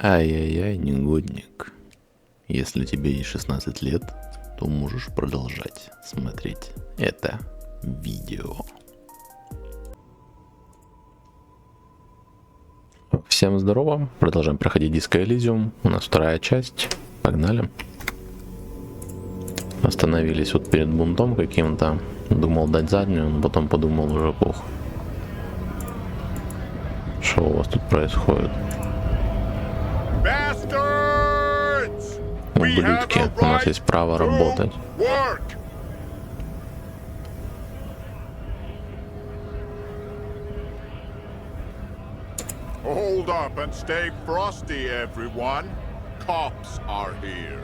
Ай-яй-яй, негодник. Если тебе есть 16 лет, то можешь продолжать смотреть это видео. Всем здорово, продолжаем проходить диско Elysium. У нас вторая часть, погнали. Остановились вот перед бунтом каким-то. Думал дать заднюю, но потом подумал уже пох. Что у вас тут происходит? Ублюдки, у нас есть право работать. Hold up and stay frosty, everyone. Cops are here.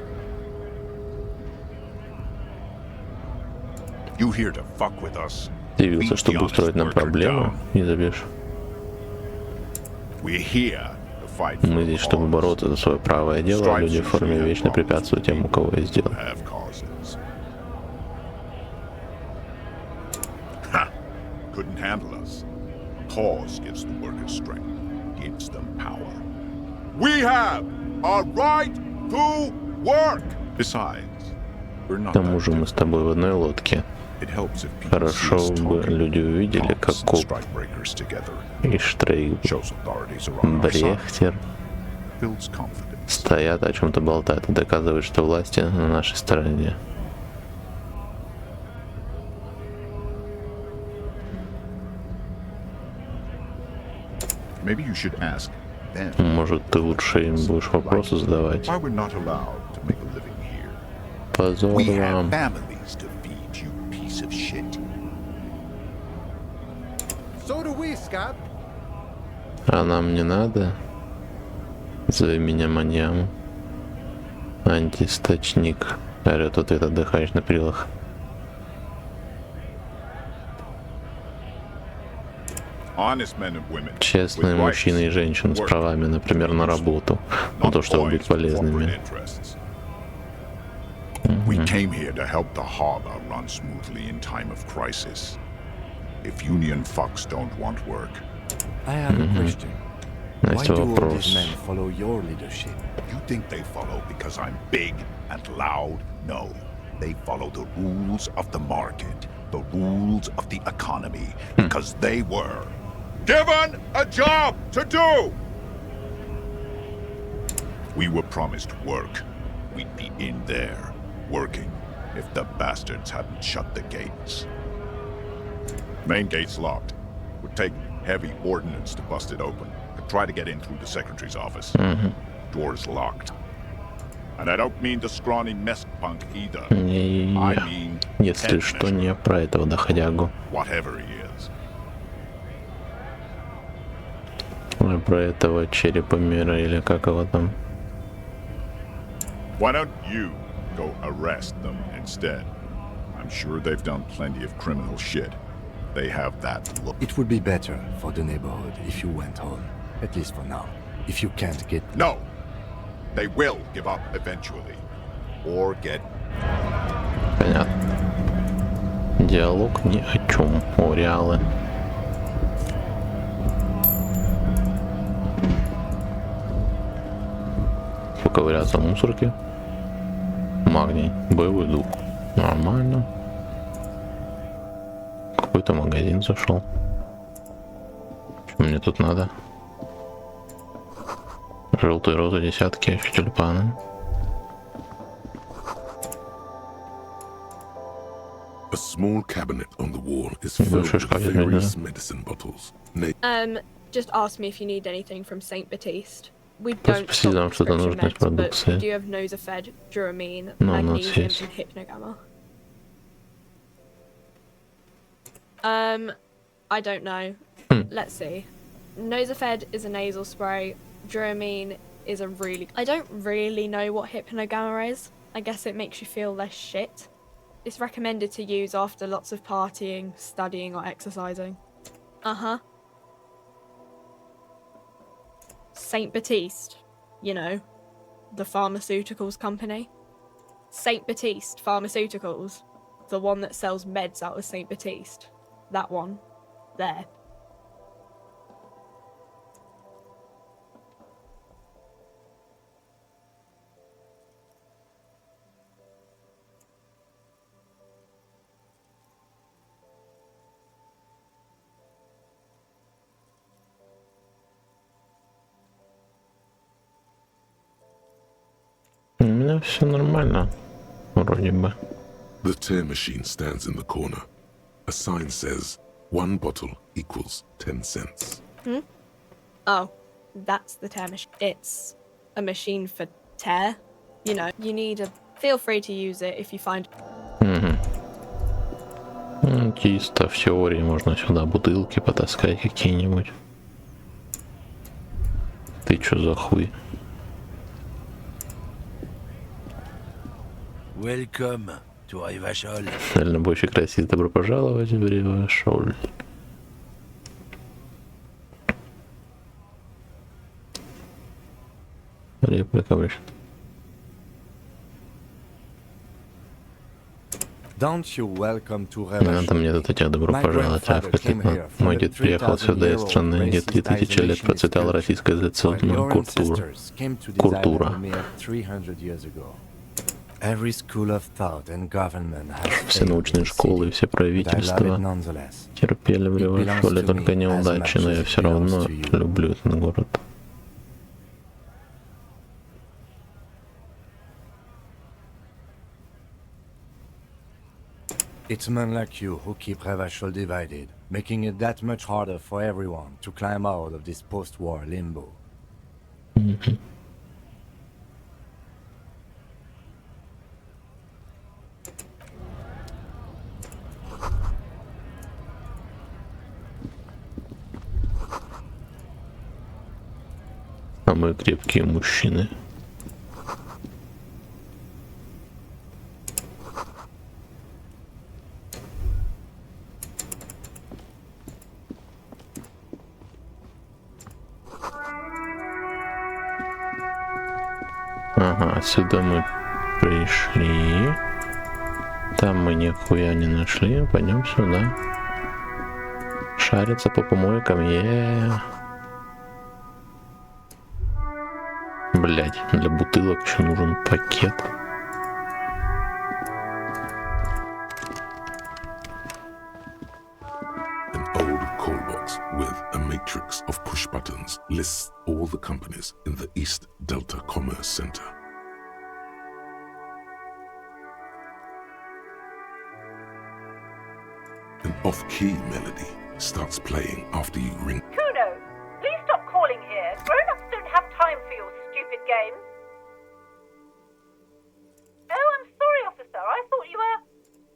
You here to fuck with us? Ты явился, чтобы устроить нам проблемы? Не забежь. We're here to fight for Мы здесь, чтобы бороться за свое правое дело, а люди в форме вечно препятствуют тем, у кого есть дело. have causes. Ha! Couldn't handle us. Cause gives the workers strength, gives them power. We have a right to work. Besides, we're not К тому же мы с тобой в одной лодке. Хорошо бы люди увидели, как Коп и Штрейк, Брехтер стоят, о чем-то болтают и доказывают, что власти на нашей стороне. Может, ты лучше им будешь вопросы задавать? Позор вам. А нам не надо? Зови меня маньям. Антисточник. Орёт вот этот отдыхаешь на прилах. Честные мужчины и женщины с правами, например, на работу, на то, чтобы быть полезными. We came here to help the harbor run smoothly in time of crisis. If union fucks don't want work. I have a question. Why do all these men follow your leadership? You think they follow because I'm big and loud? No. They follow the rules of the market, the rules of the economy, because they were given a job to do! We were promised work. We'd be in there, working, if the bastards hadn't shut the gates. Main gate's locked. Would take heavy ordnance to bust it open. Could try to get in through the secretary's office. Door's locked. And I don't mean the scrawny mess punk either. I mean, если что, не про этого доходягу. Whatever he is. А про этого черепа мира или как его там. Why don't you go arrest them instead? I'm sure they've done plenty of criminal shit. They have that look. It would be better for the neighborhood if you went home, at least for now. If you can't get... No! They will give up eventually. Or get... Понятно. Диалог ни о чем. О, реалы. Поковыряться в мусорке. Магний. Боевой дух. Нормально. Какой-то магазин зашел. Что мне тут надо? Желтые розы, десятки, еще тюльпаны. A small cabinet on the wall is filled with various medicine bottles. Just ask me if you need anything from Saint Baptiste. We don't Спроси нам что-то нужно из продукции. do you have Nosafed, Duramine, magnesium, and hypnogamma? I don't know. Let's see. Nosafed is a nasal spray. Duramine is a really... I don't really know what hypnogamma is. I guess it makes you feel less shit. It's recommended to use after lots of partying, studying, or exercising. Uh-huh. Saint Baptiste. You know, the pharmaceuticals company. Saint Baptiste Pharmaceuticals. The one that sells meds out of Saint Baptiste. That one. There. меня все нормально. Вроде бы. The tear machine stands in the corner. A sign says, 1 bottle equals 10 cents. Oh, that's the tear machine. It's a machine for tear. You know, you need a... Feel free to use it if you find... Чисто в теории можно сюда бутылки потаскать какие-нибудь. Ты чё за хуй? Welcome to Ivashol. Дальнобойщик расист, добро пожаловать в Ривашоль. Реплика, блядь. Don't you welcome to Не надо мне тут этих добро пожаловать, а в Котлетно. Мой дед приехал сюда из страны, где 3000 лет процветала российская социальная культура. Все научные школы и все правительства терпели в Ривашоле только неудачи, но я все равно люблю этот город. It's men like you who keep Ravachol divided, making it that much harder for everyone to climb out of this post-war limbo. Самые крепкие мужчины. Ага, отсюда мы пришли. Там мы нихуя не нашли. Пойдем сюда. Шариться по помойкам. Блять, для бутылок еще нужен пакет. An old call box with a matrix of push buttons lists all the companies in the East Delta Commerce Center. An off-key melody starts playing after you ring. Kuno, please stop calling here. Grown-ups don't have time for your stupid games. Oh, I'm sorry, officer. I thought you were...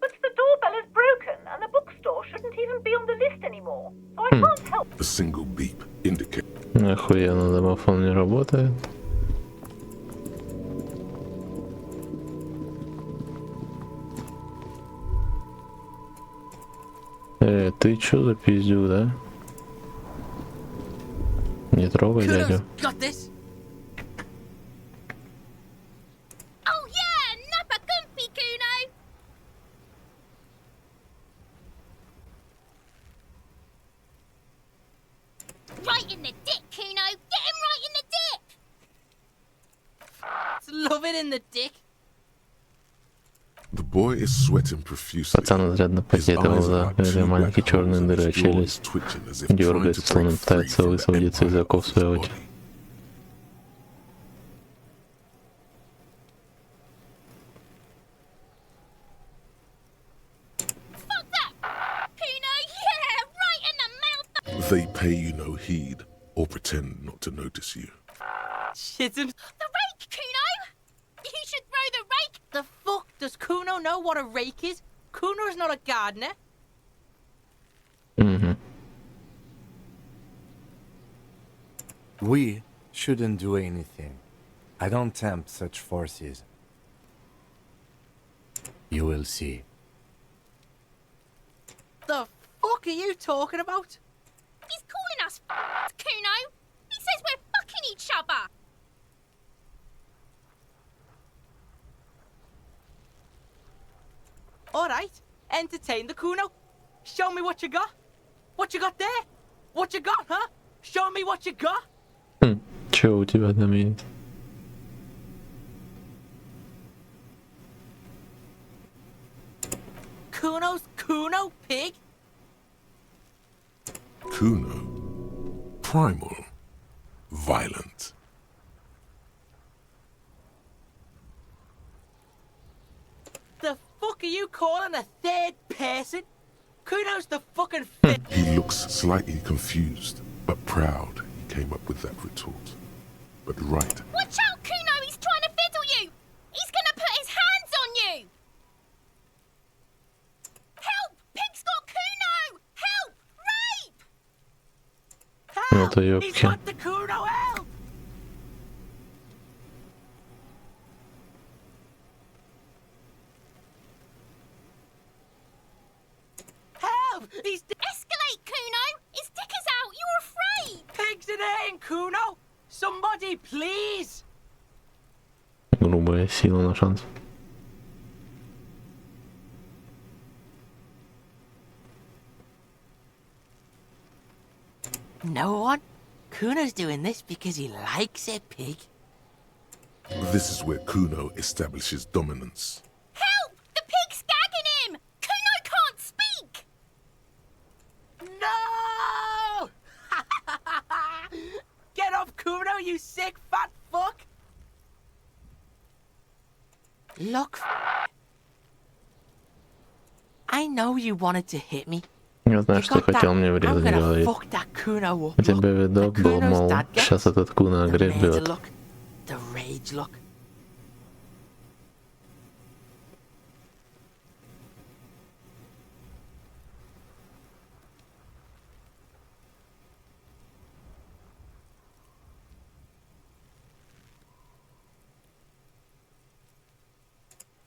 But the doorbell is broken, and the bookstore shouldn't even be on the list anymore. So I can't help. A single beep indicates Охуенно, домофон не работает. Ты чё за пиздюк, да? Не трогай дядю. Got this. Oh yeah, nappa gumpy, Kuno. Right in the dick, Kuno. Get him right in the dick. Love it in the dick. the boy is sweating profusely. Пацан изрядно посетовал за две маленькие черные дыры, а челюсть дергается, словно пытается высвободиться из оков своего тела. They pay you no heed or pretend not to notice you. Shit. The rake, Kuno! You should throw the rake! The fuck? Does Kuno know what a rake is? Kuno is not a gardener. We shouldn't do anything. I don't tempt such forces. You will see. The fuck are you talking about? He's calling us Kuno! He says we're fucking each other! Alright, entertain the Kuno. Show me what you got. What you got there? What you got, huh? Show me what you got. Чё у тебя там есть? Kuno's Kuno, pig? Kuno. Primal. Violent. are you calling a third person? Kuno's the fucking fifth. He looks slightly confused, but proud he came up with that retort. But right, Watch out, Kuno! He's trying to fiddle you! He's gonna put his hands on you! Help! Pig's got Kuno! Help! Rape! No to Help! He's jobkie. got the Kuno, help! Help! He's Escalate, Kuno! His dick is out! You're afraid! pigs in here, Kuno! Somebody, please! Грубая сила на шанс. No one? Kuno's doing this because he likes it, pig. this is where Kuno establishes dominance. Help! The pig's gagging him! Kuno can't speak! No! Get up, Kuno, you sick fat fuck! Look, I know you wanted to hit me. Я знаю, что хотел мне I'm врезать, gonna говорит. fuck that Kuno up. У тебя Look, видок the был, Kuno's мол, dad gets сейчас этот Куна the murder огребет. look, the rage look.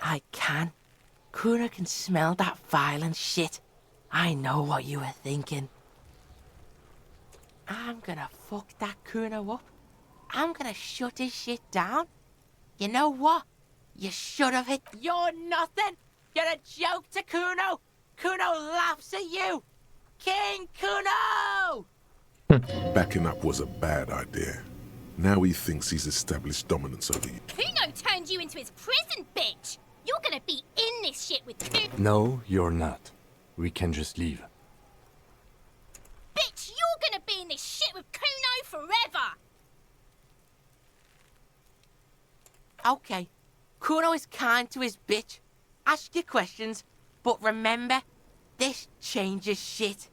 I can. Kuno can smell that violent shit. I know what you were thinking. I'm gonna fuck that Kuno up. I'm gonna shut his shit down. You know what? You should have hit. You're nothing. You're a joke to Kuno. Kuno laughs at you. King Kuno! Backing up was a bad idea. Now he thinks he's established dominance over you. Kuno turned you into his prison, bitch! You're gonna be in this shit with Kuno. No, you're not. We can just leave. Bitch, you're gonna be in this shit with Kuno forever! Okay. Kuno is kind to his bitch. Ask your questions, but remember, this changes shit.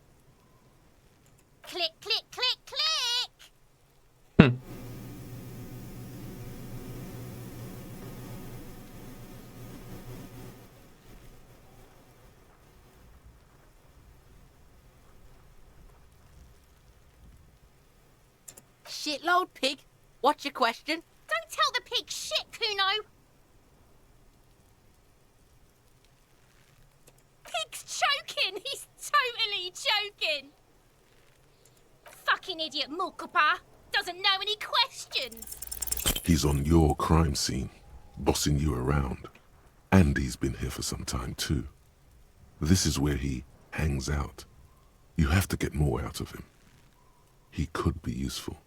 Click, click, click, click! Shitload pig. What's your question? Don't tell the pig shit, Kuno! Pig's choking! He's totally choking! Fucking idiot Mulkapa! Doesn't know any questions! He's on your crime scene, bossing you around. And he's been here for some time too. This is where he hangs out. You have to get more out of him. He could be useful.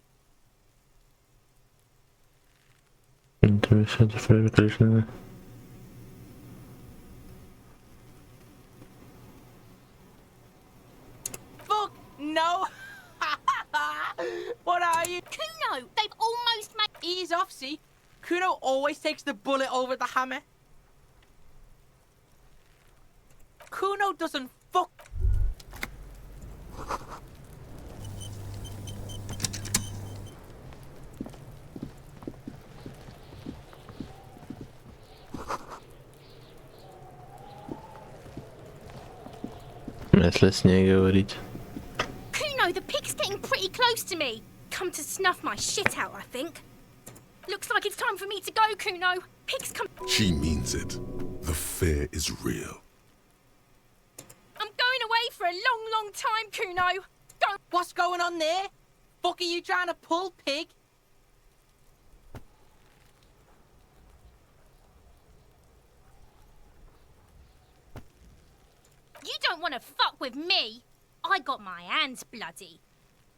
Interessant, конечно. Fuck no! What are you? Kuno! They've almost made... Ease off, see? Kuno always takes the bullet over the hammer. Kuno doesn't fuck. Если с ней говорить. Kuno, the pig's getting pretty close to me. Come to snuff my shit out, I think. Looks like it's time for me to go, Kuno. Pig's come... She means it. The fear is real. I'm going away for a long, long time, Kuno. Go... What's going on there? Fuck are you trying to pull, pig? You don't want to fuck with me. I got my hands bloody.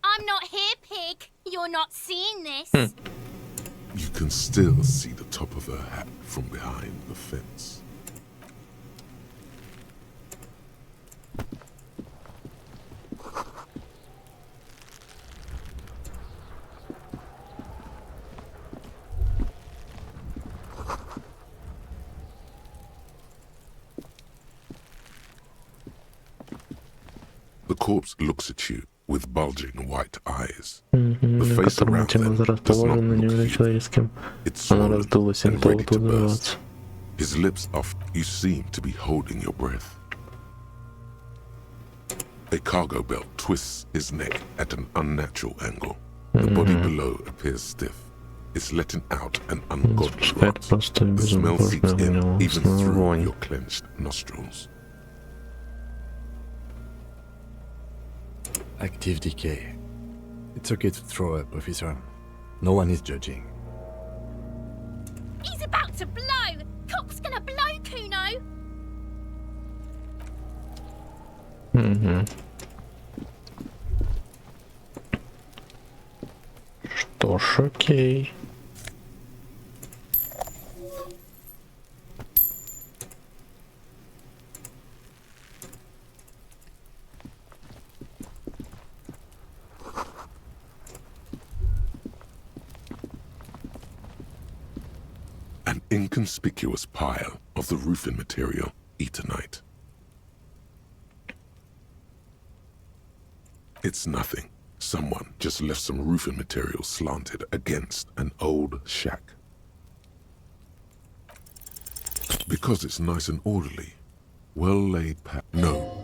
I'm not here, pig. You're not seeing this. You can still see the top of her hat from behind the fence. corpse looks at you with bulging white eyes. The face Которому around тема them does not расположена look human. человеческим. It's Она swollen раздулась и and готова ready to burst. взорваться. His lips off. You seem to be holding your breath. A cargo belt twists his neck at an unnatural angle. The body below appears stiff. It's letting out an ungodly Спускает rot. просто The smell seeps безумно in even through вонь. your clenched nostrils. Active decay. It's okay to throw up, officer. No one is judging. He's about to blow! Cock's gonna blow, Kuno! Что ж, окей. An inconspicuous pile of the roofing material, Eternite. It's nothing. Someone just left some roofing material slanted against an old shack. Because it's nice and orderly, well laid No,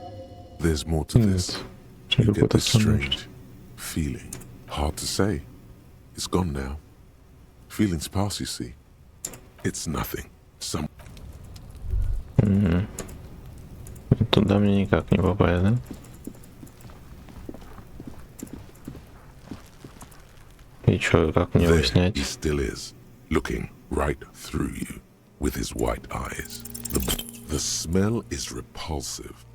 there's more to this. You get this strange feeling. Hard to say. It's gone now. Feelings pass, you see. It's nothing. Туда мне никак не попасть, да? И чё, как мне его There снять? he still is, looking right through you with his white eyes. The smell is repulsive.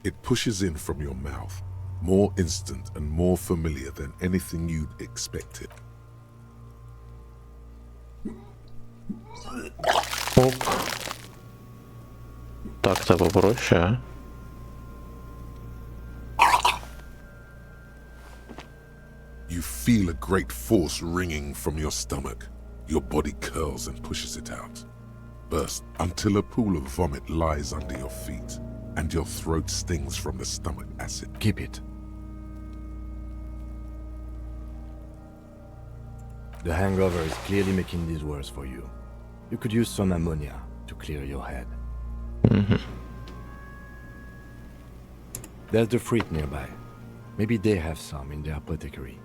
It pushes in from your mouth, more instant and more familiar than anything you'd expected. Оп. Так-то попроще, а? You feel a great force ringing from your stomach. Your body curls and pushes it out. Burst until a pool of vomit lies under your feet, and your throat stings from the stomach acid. Keep it. The hangover is clearly making this worse for you. You could use some ammonia to clear your head. There's the fruit nearby. Maybe they have some in their apothecary.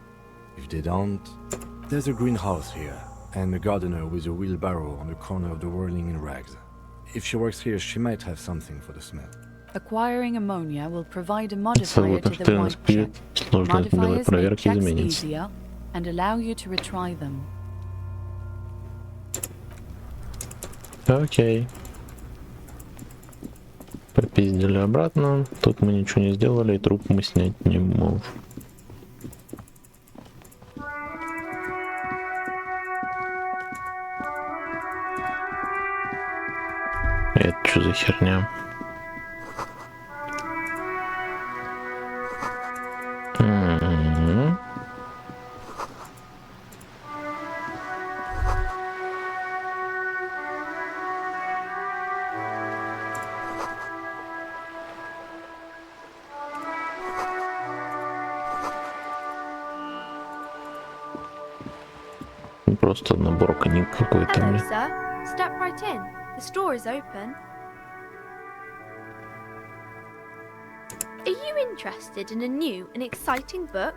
If they don't, there's a greenhouse here, and a gardener with a wheelbarrow on the corner of the whirling in rags. If she works here, she might have something for the smell. Acquiring ammonia will provide a Целый modifier to the постоянно white спит, check. сложно делать Modifiers make проверки checks изменится. easier and allow you to retry them. Окей. Попиздили обратно. Тут мы ничего не сделали, и труп мы снять не можем. Это что за херня? Просто набор книг какой-то. Hello, sir. Step right in. The store is open. Are you interested in a new and exciting book?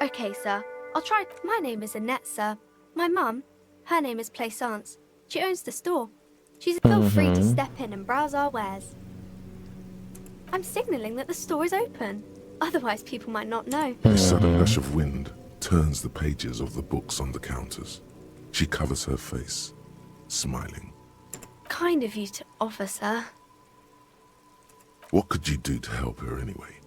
Okay, sir. I'll try. My name is Annette, sir. My mum, her name is Plaisance. She owns the store. Feel free to step in and browse our wares. I'm signalling that the store is open. Otherwise, people might not know. A sudden rush of wind turns the pages of the books on the counters. She covers her face, smiling. Kind of you to offer, sir. What could you do to help her anyway?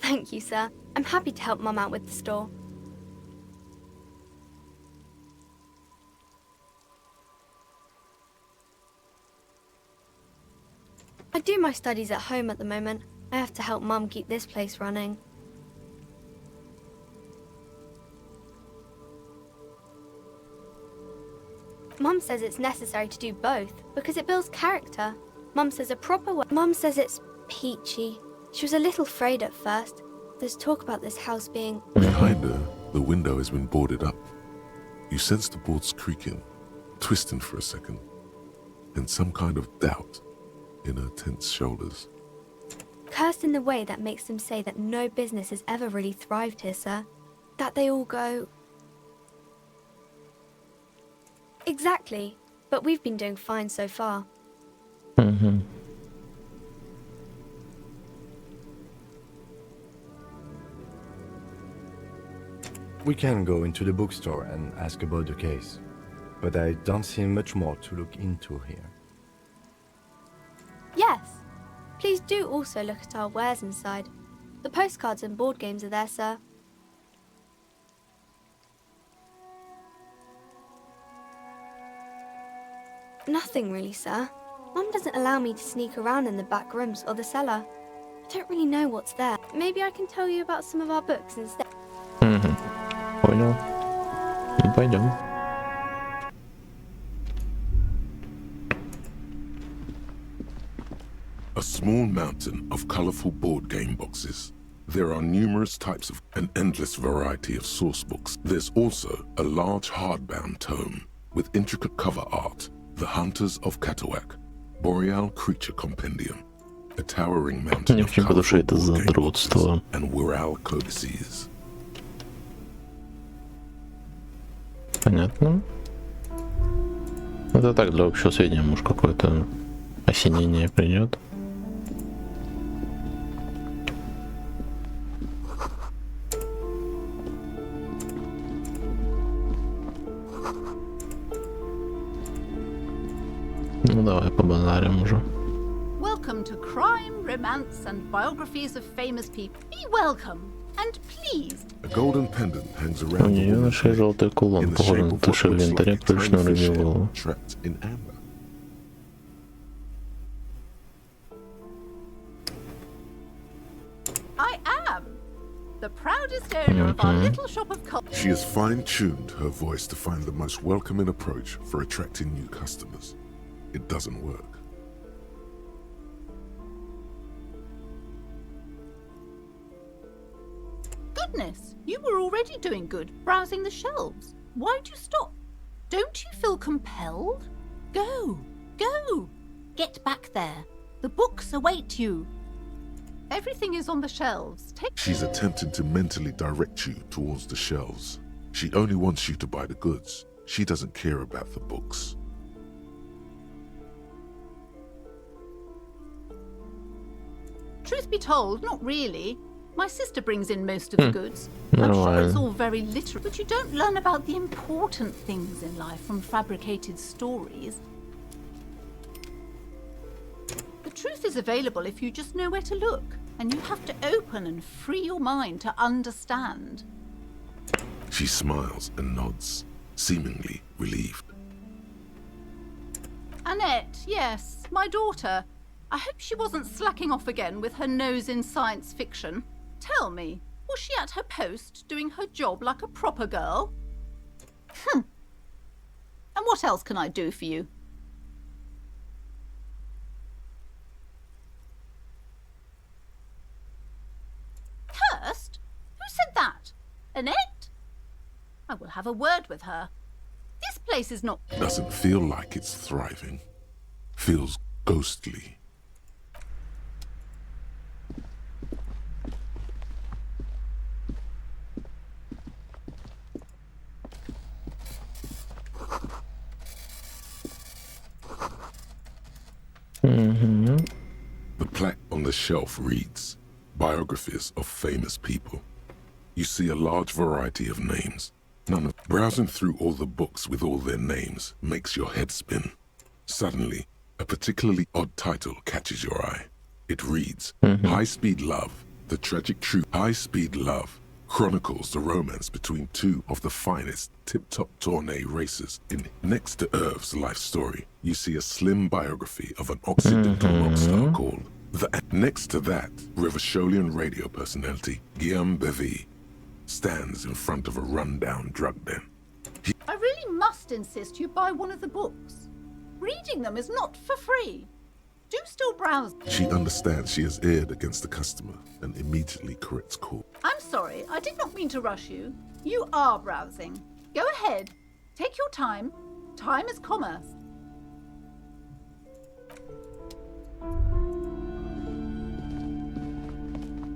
Thank you, sir. I'm happy to help Mum out with the store. I do my studies at home at the moment. I have to help Mum keep this place running. Mum says it's necessary to do both because it builds character. Mum says a proper way. Mum says it's peachy. She was a little afraid at first. There's talk about this house being... Behind her, the window has been boarded up. You sense the boards creaking, twisting for a second, and some kind of doubt in her tense shoulders. Cursed in the way that makes them say that no business has ever really thrived here, sir. That they all go... Exactly. But we've been doing fine so far. Угу. We can go into the bookstore and ask about the case, but I don't see much more to look into here. Yes. Please do also look at our wares inside. The postcards and board games are there, sir. Nothing really, sir. Mum doesn't allow me to sneak around in the back rooms or the cellar. I don't really know what's there. Maybe I can tell you about some of our books instead. Угу. Понял. Ну, пойдем. A small mountain of colorful board game boxes. There are numerous types of an endless variety of source books. There's also a large hardbound tome with intricate cover art, The Hunters of Katawak, Boreal Creature Compendium, a towering mountain Мне of очень по душе colorful это board game boxes, задротство. and Wirral codices. Понятно. Это так, для общего сведения, может, какое-то осенение придет. Ну давай побазарим уже. Welcome to Crime, Romance and Biographies of Famous People. Be welcome and pleased. A golden pendant hangs У around the нее на woman's шее neck желтый кулон, in the похожий shape на of то, what что в looks инвентаре like a tiny точно fish рубил head голову. trapped in amber. I am the proudest owner of our little shop of culture. She has fine-tuned her voice to find the most welcoming approach for attracting new customers. It doesn't work. Goodness, you were already doing good, browsing the shelves. Why'd you stop? Don't you feel compelled? Go, go. Get back there. The books await you. Everything is on the shelves. Take... She's attempting to mentally direct you towards the shelves. She only wants you to buy the goods. She doesn't care about the books. Truth be told, not really. My sister brings in most of the goods. I'm sure it's all very literal, but you don't learn about the important things in life from fabricated stories. The truth is available if you just know where to look, and you have to open and free your mind to understand. She smiles and nods, seemingly relieved. Annette, yes, my daughter. I hope she wasn't slacking off again with her nose in science fiction. Tell me, was she at her post doing her job like a proper girl? And what else can I do for you? Cursed? Who said that? Annette? I will have a word with her. This place is not... Doesn't feel like it's thriving. Feels ghostly. The plaque on the shelf reads, Biographies of Famous People. You see a large variety of names. Browsing through all the books with all their names makes your head spin. Suddenly, a particularly odd title catches your eye. It reads, High Speed Love, The Tragic Truth. High Speed Love chronicles the romance between two of the finest tip-top tourney racers. Next to Irv's life story, you see a slim biography of an Occidental rock star called Next to that, Rivasholian radio personality Guillaume Bevy stands in front of a run-down drug den. I really must must insist you buy one of the books. Reading them is not for free. Do still browse. She understands she has erred against the customer and immediately corrects course. I'm sorry, I did not mean to rush you. You are browsing. Go ahead. Take your time. Time is commerce.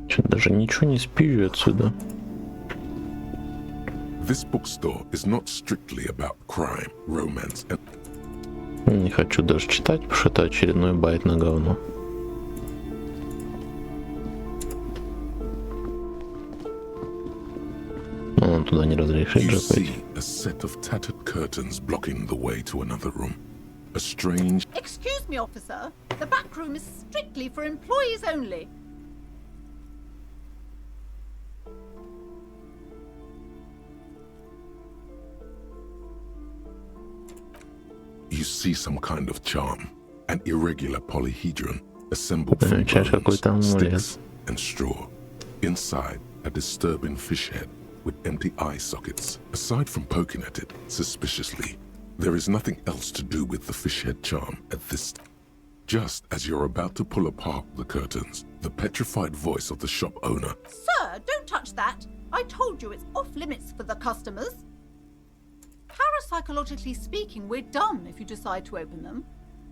Чё, даже ничего не спию отсюда. This bookstore is not strictly about crime, romance, and Не хочу даже читать, потому что это очередной байт на говно. Он туда не разрешит you же see пойти. a set of tattered curtains blocking the way to another room. A strange... Excuse me, officer. The back room is strictly for employees only. You see some kind of charm, an irregular polyhedron assembled from Замечаешь какой-то bones, амулет. sticks, and straw. Inside, a disturbing fish head with empty eye sockets. Aside from poking at it suspiciously, there is nothing else to do with the fish head charm at this. Just as you're about to pull apart the curtains, the petrified voice of the shop owner. Sir, don't touch that. I told you it's off limits for the customers. Parapsychologically speaking, we're done if you decide to open them.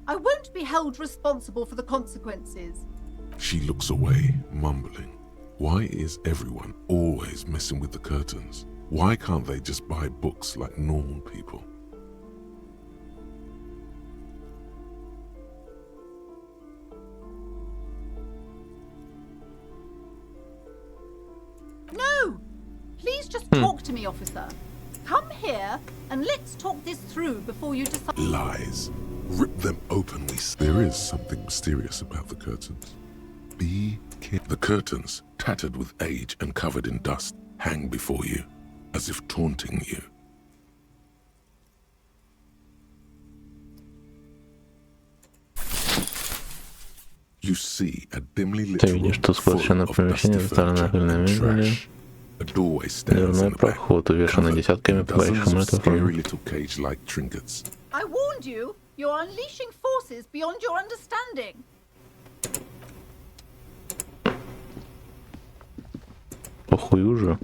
I won't be held responsible for the consequences. She looks away, mumbling. Why is everyone always messing with the curtains? Why can't they just buy books like normal people? No! Please just talk to me, officer. Come here and let's talk this through before you decide. Lies. Rip them open, There is something mysterious about the curtains. Be careful. The curtains, tattered with age and covered in dust, hang before you, as if taunting you. You see a dimly lit Ты видишь room тускло full освещенное of помещение, dusty заставленное furniture пыльными and мебелью. trash. A doorway stands Дверной in the back, проход увешанный covered десятками in пугающих dozens of амулетов. scary little cage-like trinkets. I warned you. You're unleashing forces beyond your understanding. Похуй уже.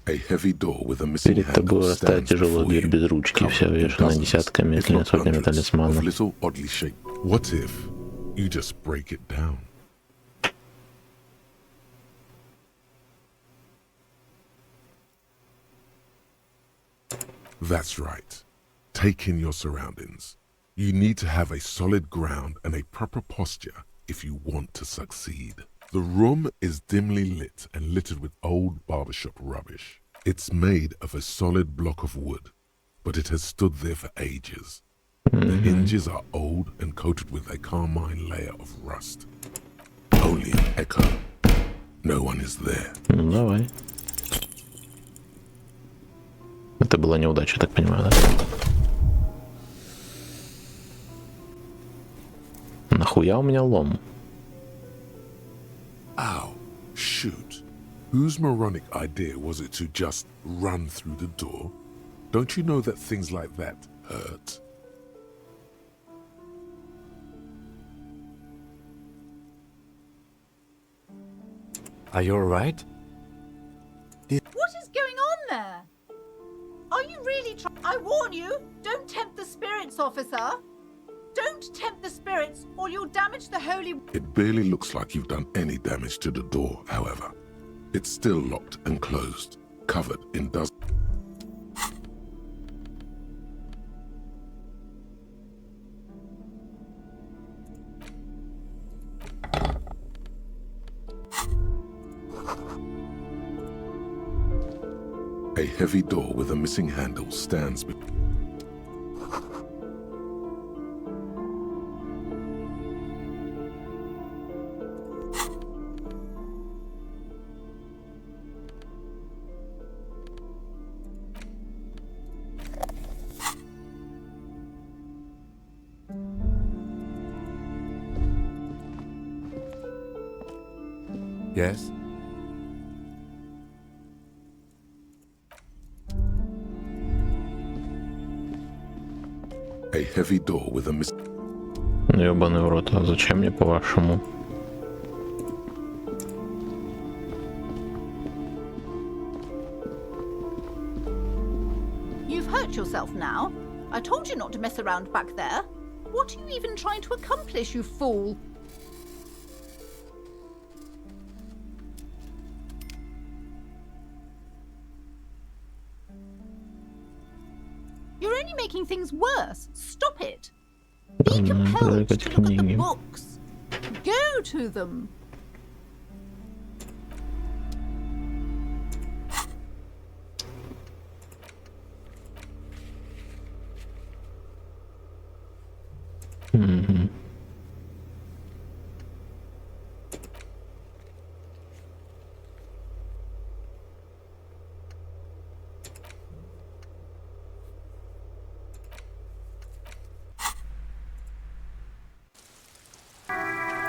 A heavy door with a missing Перед handle тобой растает stands тяжелая before дверь you, без ручки, вся covered in увешанная dozens, десятками, if если не not сотнями hundreds, of талисманов. little oddly shaped. What if you just break it down? That's right. Take in your surroundings. You need to have a solid ground and a proper posture if you want to succeed. The room is dimly lit and littered with old barbershop rubbish. It's made of a solid block of wood, but it has stood there for ages. The hinges are old and coated with a carmine layer of rust. Only an echo. No one is there. Ну давай. Это была неудача, так понимаю, да? Нахуя у меня лом? Ow, shoot. Whose moronic idea was it to just run through the door? Don't you know that things like that hurt? Are you alright? What is going on there? Are you really trying? I warn you, don't tempt the spirits, officer. Don't tempt the spirits or you'll damage the holy... It barely looks like you've done any damage to the door, however. It's still locked and closed, covered in dust. A heavy door with a missing handle stands before. Yes? A heavy door with a Ёбаный в рот, а зачем мне по-вашему? You've hurt yourself now. I told you not to mess around back there. What are you even trying to accomplish, you fool? You're only making things worse. Stop it. Be compelled to look at the books. Go to them.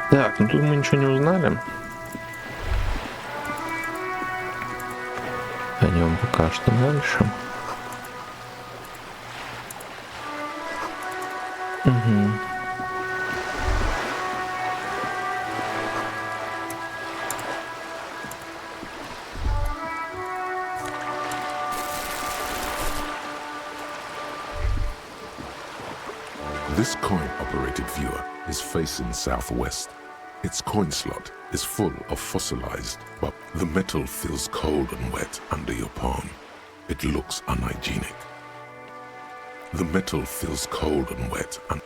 Так, ну тут мы ничего не узнали. Пойдем пока что дальше. Угу. This coin-operated viewer is facing southwest. Its coin slot is full of fossilized, but the metal feels cold and wet under your palm. It looks unhygienic. The metal feels cold and wet and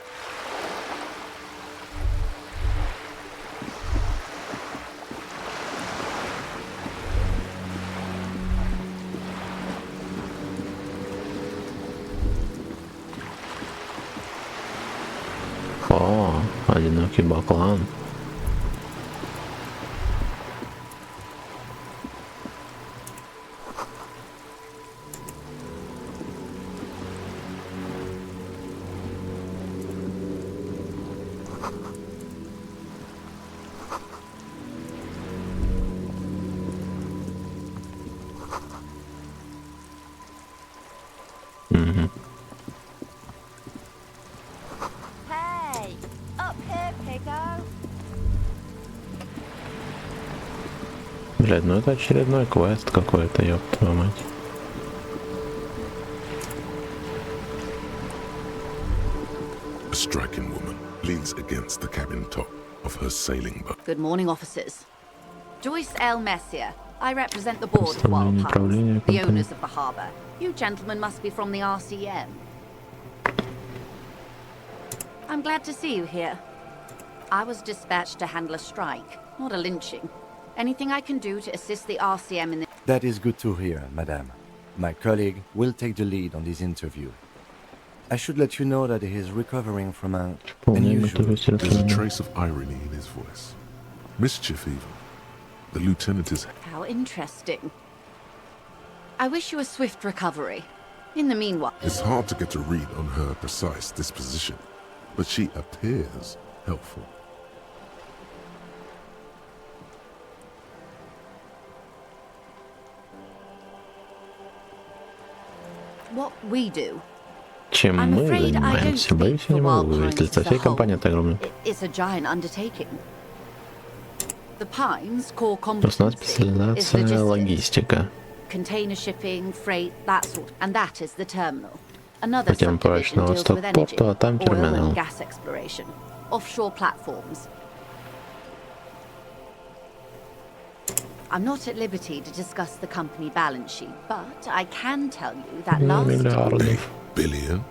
О, одинокий баклан. Угу. Hey, up here, piggo. Блядь, ну это очередной квест какой-то, ёб твою мать. a striking woman leans against the cabin top of her sailing boat. Good morning, officers. Joyce L. Messier. I represent the board of Управление Wild Pines, the компании. owners of the harbour. You gentlemen must be from the RCM. I'm glad to see you here. I was dispatched to handle a strike, not a lynching. Anything I can do to assist the RCM in the... That is good to hear, madame. My colleague will take the lead on this interview. I should let you know that he is recovering from an unusual... There's a trace of irony in his voice. Mischief even. The lieutenant is... How interesting. I wish you a swift recovery. In the meanwhile... It's hard to get a read on her precise disposition, but she appears helpful. What we do... Чем I'm мы afraid I don't занимаемся? speak Боюсь, я for не могу Wild говорить. Pines Лицо as a всей whole. компании огромное. It's a giant undertaking. The Pines' core Основная competency is специализация logistics. логистика. Container shipping, freight, that sort, and that is the terminal. Another Путем subdivision прочного deals with energy, порту, а там oil терминал. and gas exploration, offshore platforms. I'm not at liberty to discuss the company balance sheet, but I can tell you that last Миллиардов. Billion?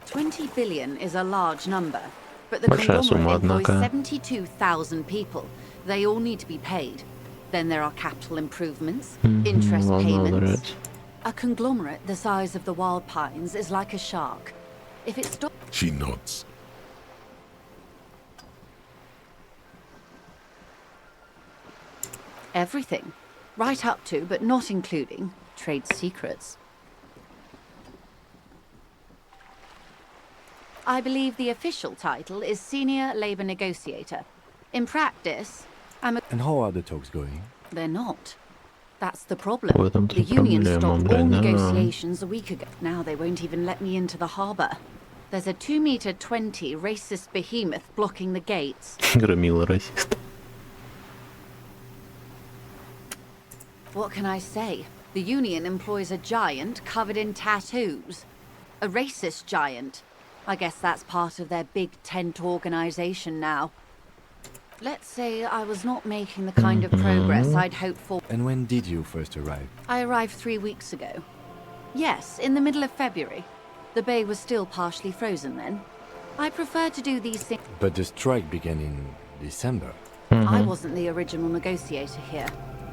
$20 billion is a large number, but the Большая сумма, conglomerate employs однако. 72,000 people. They all need to be paid. Then there are capital improvements, Мгм, interest ладно, payments. ударять. A conglomerate the size of the Wild Pines is like a shark. If it stops... She nods. Everything. Right up to, but not including, trade secrets. I believe the official title is Senior Labor Negotiator. In practice, I'm a... And how are the talks going? They're not. That's the problem. В этом-то The union проблема, stopped all блин, да. negotiations a week ago. Now they won't even let me into the harbour. There's a 2-meter-20 racist behemoth blocking the gates. Громила расист. What can I say? The union employs a giant covered in tattoos. A racist giant. I guess that's part of their big tent organization now. Let's say I was not making the kind of progress I'd hoped for. And when did you first arrive? I arrived 3 weeks ago. Yes, in the middle of February. The bay was still partially frozen then. I prefer to do these things. But the strike began in December. I wasn't the original negotiator here.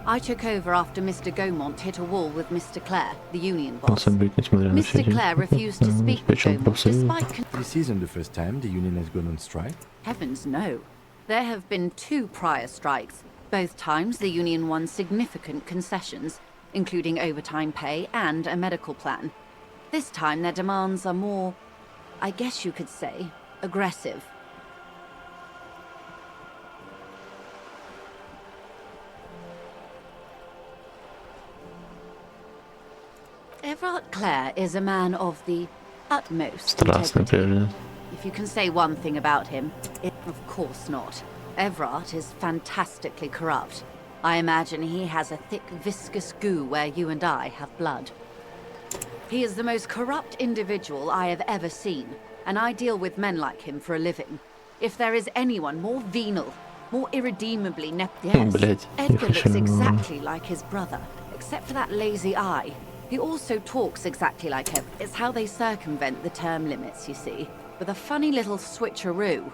I took over after Mr. Gaumont hit a wall with Mr. Clare, the union boss. Mr. Clare refused to speak with Gaumont despite... This isn't the first time the union has gone on strike? Heavens no. There have been 2 prior strikes. Both times the union won significant concessions, including overtime pay and a medical plan. This time their demands are more, I guess you could say, aggressive. Everard Clare is a man of the utmost integrity. If you can say one thing about him, of course not. Everard is fantastically corrupt. I imagine he has a thick, viscous goo where you and I have blood. He is the most corrupt individual I have ever seen, and I deal with men like him for a living. If there is anyone more venal, more irredeemably yes, Edgar looks exactly like his brother, except for that lazy eye. He also talks exactly like him. It's how they circumvent the term limits, you see, with a funny little switcheroo.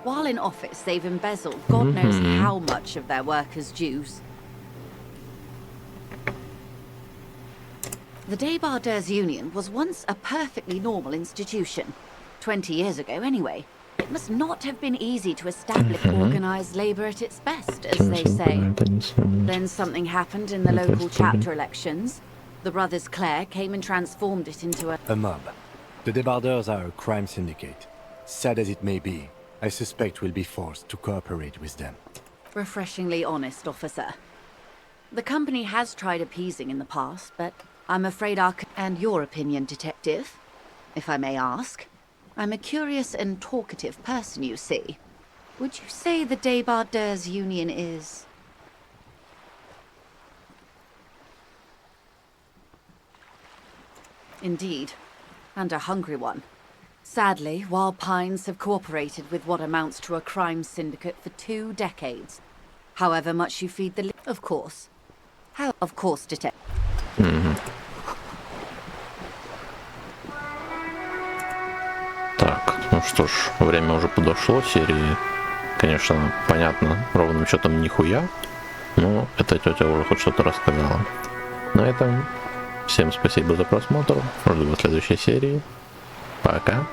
While in office, they've embezzled God knows how much of their workers' dues. The Débardeurs Union was once a perfectly normal institution. 20 years ago, anyway. It must not have been easy to establish organized labor at its best, as they say. Then something happened in the local chapter elections. The brothers Clare came and transformed it into a mob. The Débardeurs are a crime syndicate. Sad as it may be, I suspect we'll be forced to cooperate with them. Refreshingly honest, officer. The company has tried appeasing in the past, but I'm afraid and your opinion, detective, if I may ask. I'm a curious and talkative person, you see. Would you say the Débardeurs Union is... Indeed, and a hungry one. Sadly, Wild Pines have cooperated with what amounts to a crime syndicate for 2 decades. However much you feed the... Of course. How? Of course, detective. Так, ну что ж, время уже подошло серии. Конечно, понятно, ровным счетом нихуя, но эта тетя уже хоть что-то рассказала. На этом всем спасибо за просмотр. Жду в следующей серии. Пока.